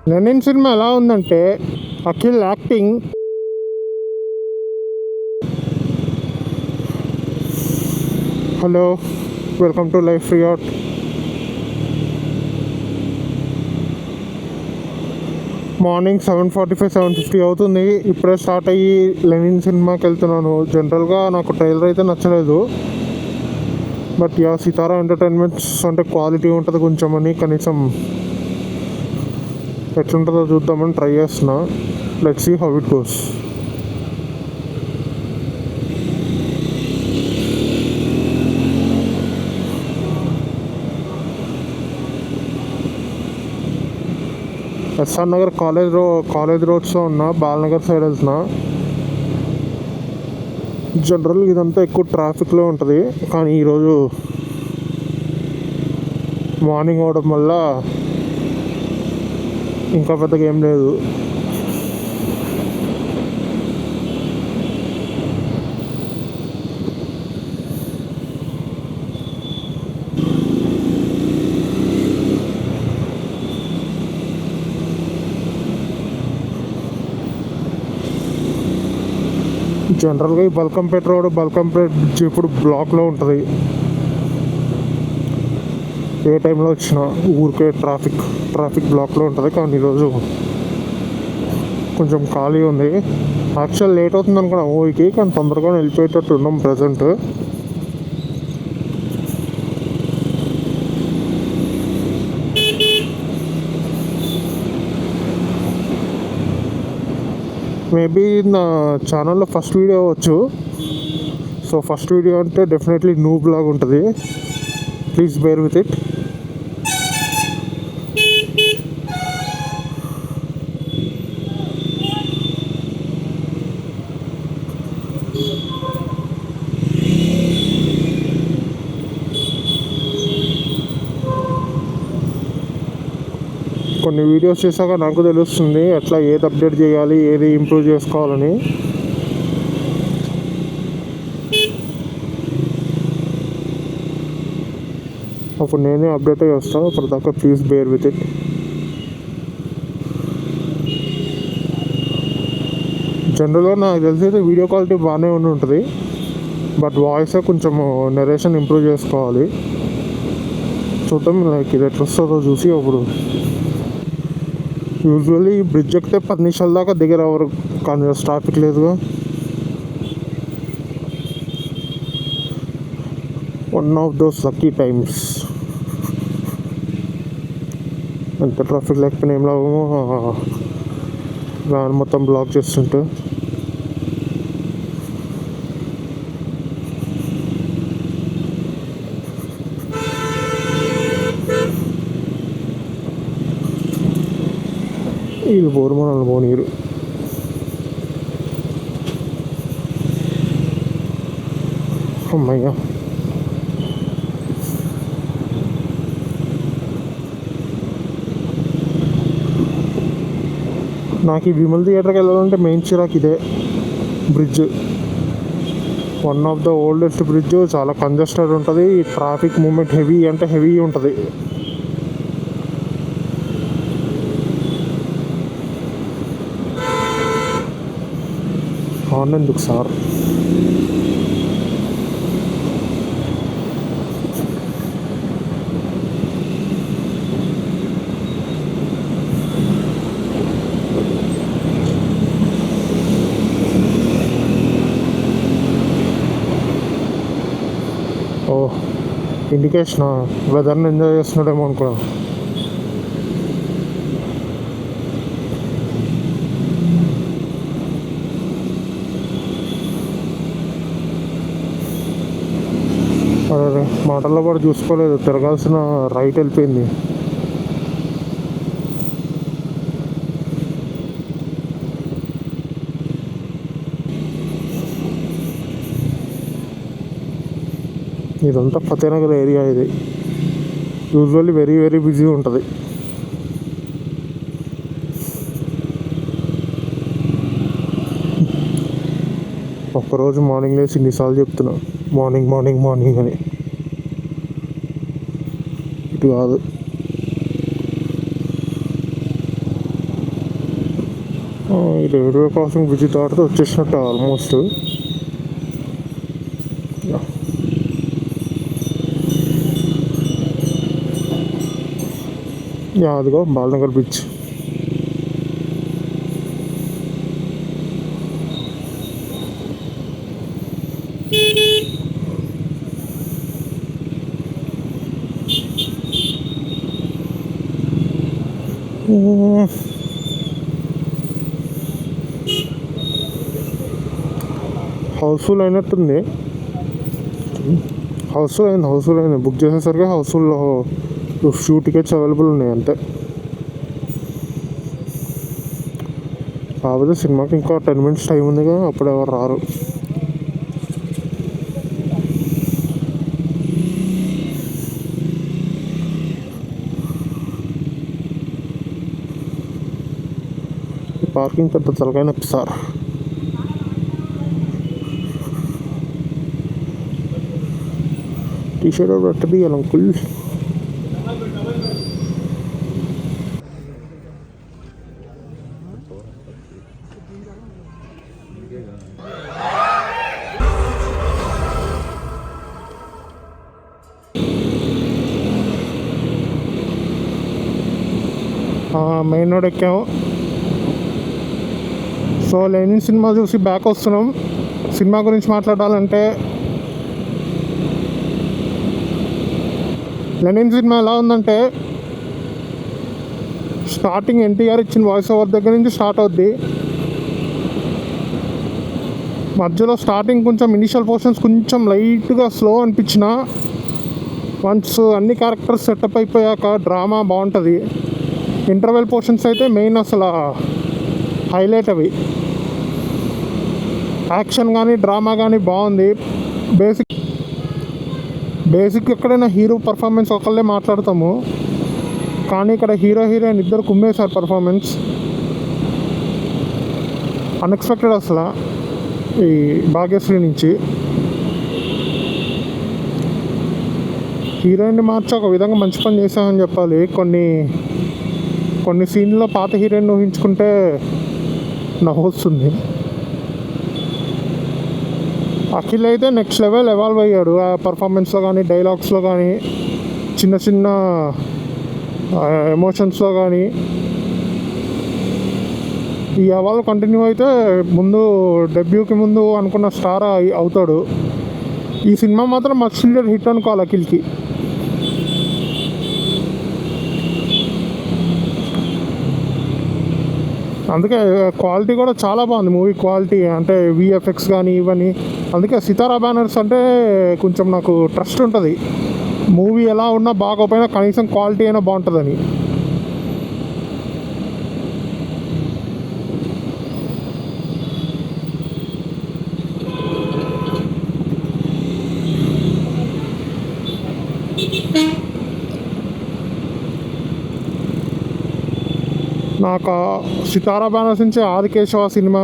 Lenin cinema ఎలా ఉందంటే Akhil acting hello welcome to life riot. Morning 7:45 7:50 అవుతుంది. ఇప్పుడే స్టార్ట్ అయ్యి లెనిన్ సినిమాకి వెళ్తున్నాను. జనరల్గా నాకు ట్రైలర్ అయితే నచ్చలేదు, బట్ యా సితారా ఎంటర్టైన్మెంట్స్ అంటే క్వాలిటీ ఉంటుంది కొంచెం అని కనీసం ఎట్లుంటుందో చూద్దామని ట్రై చేస్తున్నా. Let's see how it goes. SR Nagar college రోడ్స్లో ఉన్నా, బాలనగర్ సైడ్ వెళ్తున్నా. జనరల్ ఇదంతా ఎక్కువ ట్రాఫిక్లో ఉంటుంది, కానీ ఈరోజు మార్నింగ్ అవడం వల్ల ఇంకా పెద్దగా ఏం లేదు. జనరల్గా ఈ బల్కంపేట బ్రిడ్జ్ ఇప్పుడు బ్లాక్లో ఉంటుంది. ఏ టైంలో వచ్చినా ఊరికే ట్రాఫిక్ బ్లాక్లో ఉంటుంది. కానీ ఈరోజు కొంచెం ఖాళీ ఉంది. యాక్చువల్ లేట్ అవుతుంది అనుకున్నా మూవీకి, కానీ తొందరగా వెళ్ళిపోయేటట్టు ఉన్నాం ప్రజెంట్. మేబీ నా ఛానల్లో ఫస్ట్ వీడియో అవ్వచ్చు. సో ఫస్ట్ వీడియో అంటే డెఫినెట్లీ నూబ్ లాగా ఉంటుంది. Please bear with it. కొన్ని వీడియోస్ చేశాక నాకు తెలుస్తుంది ఎట్లా ఏది అప్డేట్ చేయాలి, ఏది ఇంప్రూవ్ చేసుకోవాలని. అప్పుడు నేనే అప్డేట్ అయ్యి వస్తాను. అప్పటిదాకా ప్లీజ్ బేర్ విత్ ఇట్. జనరల్గా నాకు తెలిసి అయితే వీడియో క్వాలిటీ బాగానే ఉంటుంది, బట్ వాయిస్ కొంచెం నరేషన్ ఇంప్రూవ్ చేసుకోవాలి. చూద్దాం లైక్ ఇది ఎట్లా వస్తుందో చూసి. అప్పుడు యూజువల్లీ బ్రిడ్జ్ ఎక్కితే 10 నిమిషాల దాకా దగ్గర ఎవరు, కానీ ట్రాఫిక్ లేదుగా. One of those lucky times. ఎంత ట్రాఫిక్ లేకపోయినా ఏం లాభమో, వ్యాన్ మొత్తం బ్లాక్ చేస్తుంటే. వీళ్ళు పోరు, మనల్ని పోనీరు. అమ్మయ్యా, నాకు ఈ విమల్ థియేటర్కి వెళ్ళాలంటే మెయిన్ చిరాకు ఇదే bridge. One of the oldest bridge, చాలా కంజెస్టెడ్ ఉంటుంది. ట్రాఫిక్ మూమెంట్ హెవీ అంటే హెవీ ఉంటుంది. హార్న్ ఎందుకు సార్? ఓ ఇండికేషన్ వెదర్ని ఎంజాయ్ చేస్తున్నాడేమో అనుకున్నా. అదే మాటల్లో కూడా చూసుకోలేదు, తిరగాల్సిన రైట్ వెళ్ళిపోయింది. ఇదంతా ఫతేనగర్ ఏరియా. ఇది యూజువల్లీ వెరీ వెరీ బిజీ ఉంటుంది. ఒక్కరోజు మార్నింగ్ లేచి ఇన్నిసార్లు చెప్తున్నా మార్నింగ్ మార్నింగ్ మార్నింగ్ అని. ఇటు కాదు. ఈ రైల్వే క్రాసింగ్ బ్రిడ్జ్ దాటితే వచ్చేసినట్టు ఆల్మోస్ట్. అదిగో బాలనగర్ బ్రిడ్జ్. హౌస్ఫుల్ అయినట్టుంది. హౌస్ఫుల్ అయింది బుక్ చేసేసరికి హౌస్ఫుల్లో ఫ్యూ టికెట్స్ అవైలబుల్ ఉన్నాయి అంతే. కాకపోతే సినిమాకి ఇంకా 10 minutes టైం ఉంది కదా, అప్పుడు ఎవరు రారు. పార్కింగ్ పెద్ద తలకాయ నొప్పి సార్. టీ-షర్ట్ పెట్టది అంకుల్. మెయిన్ రోడ్ ఎక్కాము. సో లెనిన్ సినిమా చూసి బ్యాక్ వస్తున్నాం. సినిమా గురించి మాట్లాడాలంటే లెనిన్ సినిమా ఎలా ఉందంటే, స్టార్టింగ్ ఎన్టీఆర్ ఇచ్చిన వాయిస్ ఓవర్ దగ్గర నుంచి స్టార్ట్ అవుద్ది. మధ్యలో స్టార్టింగ్ కొంచెం ఇనిషియల్ పోర్షన్స్ కొంచెం లైట్గా స్లో అనిపించిన, వన్స్ అన్ని క్యారెక్టర్స్ సెటప్ అయిపోయాక డ్రామా బాగుంటుంది. ఇంటర్వెల్ పోర్షన్స్ అయితే మెయిన్ అసలు హైలైట్. అవి యాక్షన్ కానీ డ్రామా కానీ బాగుంది. బేసిక్ ఎక్కడైనా హీరో పర్ఫార్మెన్స్ ఒకళ్ళే మాట్లాడతాము, కానీ ఇక్కడ హీరో హీరోయిన్ ఇద్దరు కుమ్మేశారు పర్ఫార్మెన్స్. అన్ఎక్స్పెక్టెడ్ అసలు ఈ భాగ్యశ్రీ నుంచి. హీరోయిన్ని మార్చి ఒక విధంగా మంచి పని చేశామని చెప్పాలి. కొన్ని సీన్లో పాత హీరోయిన్ ఊహించుకుంటే నవ్వు వస్తుంది. అఖిల్ అయితే నెక్స్ట్ లెవెల్ ఎవాల్వ్ అయ్యాడు ఆ పర్ఫార్మెన్స్లో కానీ, డైలాగ్స్లో కానీ, చిన్న చిన్న ఎమోషన్స్లో కానీ. ఈ ఎవాల్వ్ కంటిన్యూ అయితే ముందు డెబ్యూకి ముందు అనుకున్న స్టార్ అవుతాడు. ఈ సినిమా మాత్రం మస్ట్ నీడెడ్ హిట్ అనుకోవాలి అఖిల్కి. అందుకే క్వాలిటీ కూడా చాలా బాగుంది మూవీ క్వాలిటీ, అంటే విఎఫ్ఎక్స్ కానీ ఇవన్నీ. అందుకే సితారా బ్యానర్స్ అంటే కొంచెం నాకు ట్రస్ట్ ఉంటుంది. మూవీ ఎలా ఉన్నా బాగోపోయినా కనీసం క్వాలిటీ అయినా బాగుంటుందని. నాకు సితారా బ్యానర్స్ నుంచి ఆదికేశవ సినిమా,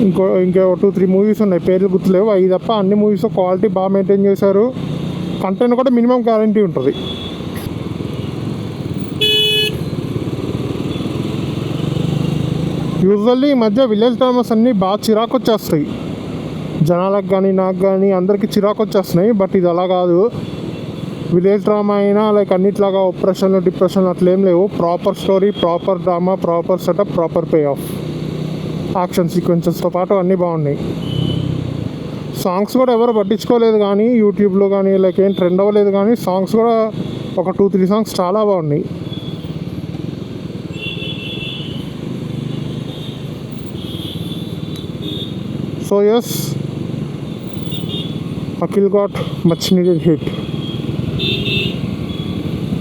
ఇంకో 2-3 మూవీస్ ఉన్నాయి, పేర్లు గుర్తులేవు. అవి తప్ప అన్ని మూవీస్ క్వాలిటీ బాగా మెయింటైన్ చేశారు. కంటెంట్ కూడా మినిమం గ్యారంటీ ఉంటుంది. యూజువల్లీ ఈ మధ్య విలేజ్ డ్రామాస్ అన్నీ బాగా చిరాకు వచ్చేస్తాయి జనాలకు కానీ, నాకు కానీ, అందరికీ చిరాకు వచ్చేస్తున్నాయి. బట్ ఇది అలా కాదు. విలేజ్ డ్రామా అయినా లైక్ అన్నిట్లాగా ఆపరేషన్ డిప్రెషన్ అట్లేం లేవు. Proper story, proper drama, proper setup, proper pay off. Action సీక్వెన్సెస్తో పాటు అన్నీ బాగున్నాయి. సాంగ్స్ కూడా ఎవరు పట్టించుకోలేదు కానీ, యూట్యూబ్లో కానీ లైక్ ఏం ట్రెండ్ అవ్వలేదు కానీ, సాంగ్స్ కూడా ఒక 2-3 సాంగ్స్ చాలా బాగున్నాయి. So yes, Akhil got much needed hit.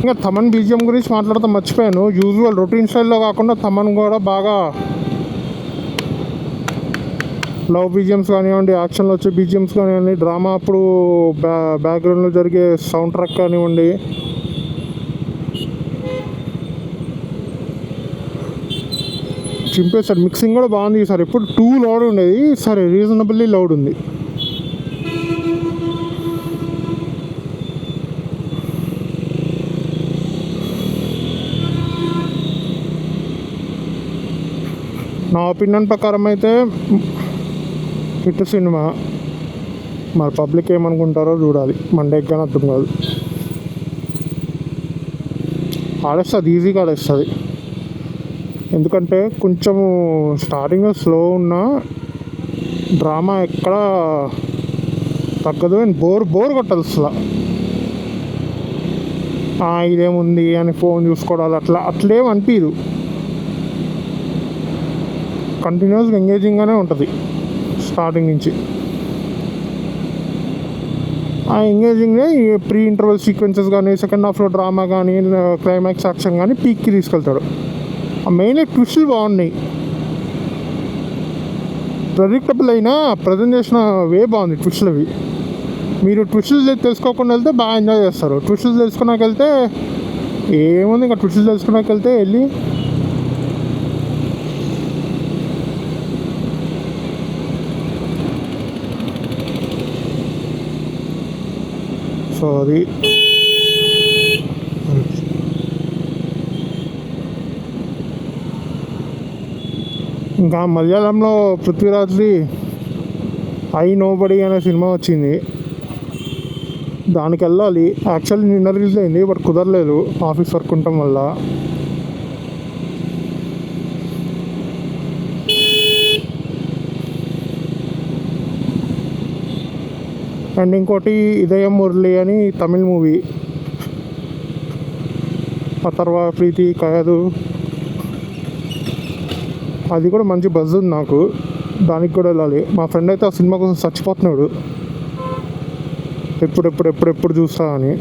ఇంకా తమన్ బీజిఎం గురించి మాట్లాడతాం మర్చిపోయాను. యూజువల్ రొటీన్ స్టైల్లో కాకుండా తమన్ కూడా బాగా లవ్ బీజిఎమ్స్ కానివ్వండి, యాక్షన్లో వచ్చే బీజిఎమ్స్ కానివ్వండి, డ్రామా అప్పుడు బ్యాక్గ్రౌండ్లో జరిగే సౌండ్ ట్రాక్ కానివ్వండి, చింపేశారు. మిక్సింగ్ కూడా బాగుంది ఈసారి. ఎప్పుడు టూ లౌడ్ ఉండేది, ఈసారి రీజనబుల్లీ లౌడ్ ఉంది. నా ఒపీనియన్ ప్రకారం అయితే హిట్ సినిమా. మరి పబ్లిక్ ఏమనుకుంటారో చూడాలి. మండే కానీ అర్థం కాదు. ఆడేస్తుంది, ఈజీగా ఆడేస్తుంది. ఎందుకంటే కొంచెము స్టార్టింగ్లో స్లో ఉన్న డ్రామా ఎక్కడ తగ్గదు. అండ్ బోర్ కొట్టదు అసలు. ఇదేముంది అని ఫోన్ చూసుకోవడాలు అట్లేం అనిపించదు. కంటిన్యూస్గా ఎంగేజింగ్గానే ఉంటుంది స్టార్టింగ్ నుంచి. ఆ ఎంగేజింగ్నే ప్రీ ఇంటర్వెల్ సీక్వెన్సెస్ కానీ, సెకండ్ హాఫ్లో డ్రామా కానీ, క్లైమాక్స్ యాక్షన్ కానీ పీక్కి తీసుకెళ్తాడు. మెయిన్లీ ట్విస్టులు బాగున్నాయి. ప్రెడిక్టబుల్ అయినా ప్రజెంట్ చేసిన వే బాగుంది ట్విస్టులు అవి. మీరు ట్విస్టులు తెలుసుకోకుండా వెళ్తే బాగా ఎంజాయ్ చేస్తారు. ట్విస్టులు తెలుసుకున్నాక వెళ్తే ఏముంది, ఇంకా ట్విస్టులు తెలుసుకున్నాక వెళ్తే వెళ్ళి సో అది ఇంకా మలయాళంలో పృథ్వీరాజ్ది ఐ నోబడి అనే సినిమా వచ్చింది. దానికి వెళ్ళాలి. యాక్చువల్లీ నిన్న రిలీజ్ అయింది, బట్ కుదరలేదు ఆఫీస్ వర్క్ ఉండటం వల్ల. అండ్ ఇంకోటి ఇదయం మురళి అని తమిళ్ మూవీ, అథర్వ ప్రీతి కాదు, అది కూడా మంచి బజ్ ఉంది నాకు. దానికి కూడా వెళ్ళాలి. మా ఫ్రెండ్ అయితే ఆ సినిమా కోసం చచ్చిపోతున్నాడు, ఎప్పుడు చూస్తా అని.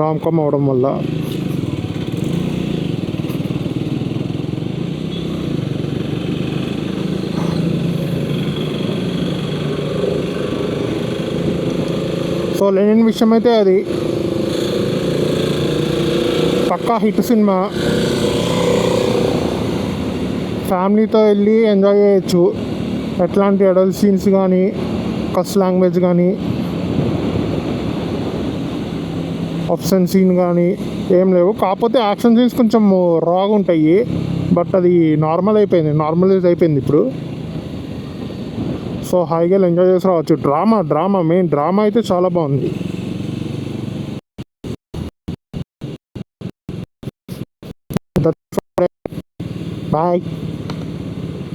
రామ్ కామ్ అవడం వల్ల. సో లెనిన్ విషయం అయితే అది పక్కా హిట్ సినిమా. ఫ్యామిలీతో వెళ్ళి ఎంజాయ్ చేయొచ్చు. ఎట్లాంటి అడల్ట్ సీన్స్ కానీ, కస్ లాంగ్వేజ్ కానీ, ఆప్షన్ సీన్ కానీ ఏం లేవు. కాకపోతే యాక్షన్ సీన్స్ కొంచెం రాగా ఉంటాయి, బట్ అది నార్మలైజ్ అయిపోయింది ఇప్పుడు. సో హాయిగా ఎంజాయ్ చేసి రావచ్చు. మెయిన్ డ్రామా అయితే చాలా బాగుంది. బాయ్.